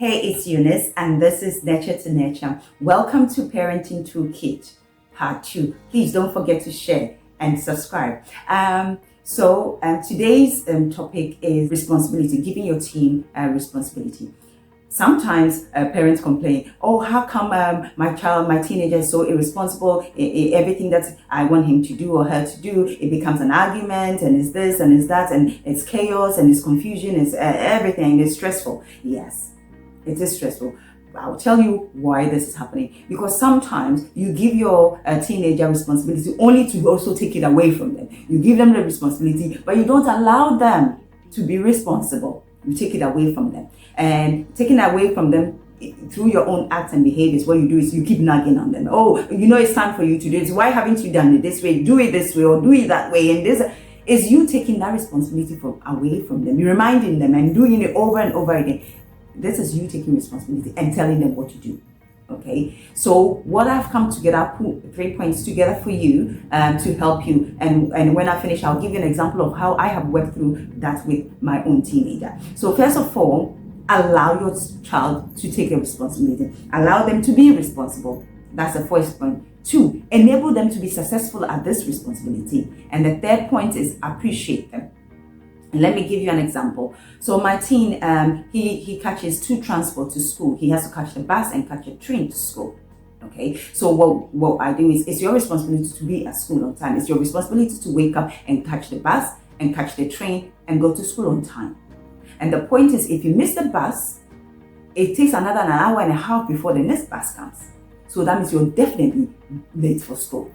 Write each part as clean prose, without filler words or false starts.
Hey, it's Eunice, and this is Nurture to Nurture. Welcome to Parenting Toolkit Part 2. Please don't forget to share and subscribe. Today's topic is responsibility, giving your team responsibility. Sometimes parents complain, oh, how come my teenager is so irresponsible? Everything that I want him to do or her to do, it becomes an argument, and it's this and it's that, and it's chaos and it's confusion, it's everything, it's stressful. Yes, it is stressful. I'll tell you why this is happening. Because sometimes you give your teenager responsibility only to also take it away from them. You give them the responsibility, but you don't allow them to be responsible. You take it away from them. And taking it away from them through your own acts and behaviors, what you do is you keep nagging on them. Oh, you know it's time for you to do this. Why haven't you done it this way? Do it this way or do it that way. And this is you taking that responsibility away from them. You're reminding them and doing it over and over again. This is you taking responsibility and telling them what to do. Okay, so what I've come together, I put 3 points together for you to help you. And when I finish, I'll give you an example of how I have worked through that with my own teenager. So first of all, allow your child to take a responsibility. Allow them to be responsible. That's the first point. 2, enable them to be successful at this responsibility. And the third point is appreciate them. And let me give you an example. So my teen, he catches 2 transports to school. He has to catch the bus and catch a train to school. Okay, so what I do is, it's your responsibility to be at school on time. It's your responsibility to wake up and catch the bus and catch the train and go to school on time. And the point is, if you miss the bus, it takes an hour and a half before the next bus comes. So that means you're definitely late for school.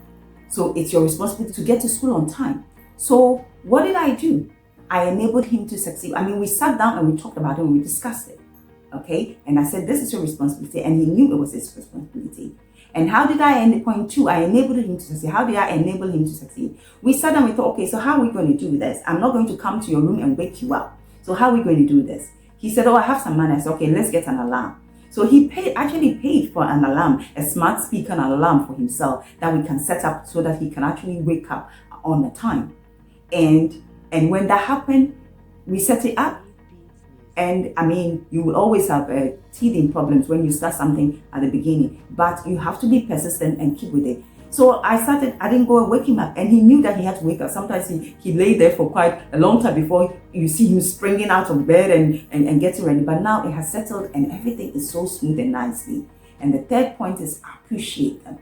So it's your responsibility to get to school on time. So what did I do? I enabled him to succeed. I mean, we sat down and we talked about it and we discussed it. Okay? And I said, this is your responsibility. And he knew it was his responsibility. And how did I end point 2? I enabled him to succeed. How did I enable him to succeed? We sat down and we thought, okay, so how are we going to do this? I'm not going to come to your room and wake you up. So how are we going to do this? He said, oh, I have some money. I said, okay, let's get an alarm. So he actually paid for an alarm, a smart speaker and alarm for himself that we can set up so that he can actually wake up on the time. And when that happened, we set it up. And I mean, you will always have teething problems when you start something at the beginning, but you have to be persistent and keep with it. So I didn't go and wake him up, and he knew that he had to wake up. Sometimes he lay there for quite a long time before you see him springing out of bed and getting ready. But now it has settled and everything is so smooth and nicely. And the third point is appreciate them.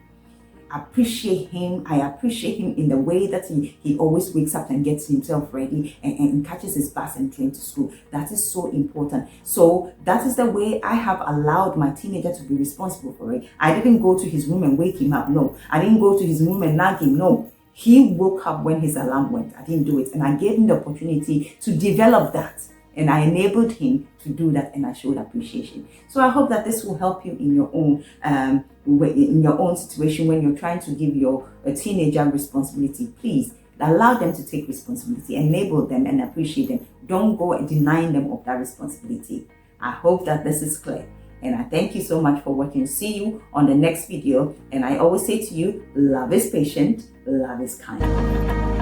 Appreciate him. I appreciate him in the way that he always wakes up and gets himself ready and catches his bus and train to school. That is so important. So that is the way I have allowed my teenager to be responsible for it. I didn't go to his room and wake him up. No. I didn't go to his room and nag him. No. He woke up when his alarm went. I didn't do it. And I gave him the opportunity to develop that. And I enabled him to do that, and I showed appreciation. So I hope that this will help you in your own situation when you're trying to give your teenager responsibility. Please allow them to take responsibility, enable them, and appreciate them. Don't go and denying them of that responsibility. I hope that this is clear. And I thank you so much for watching. See you on the next video. And I always say to you, love is patient, love is kind.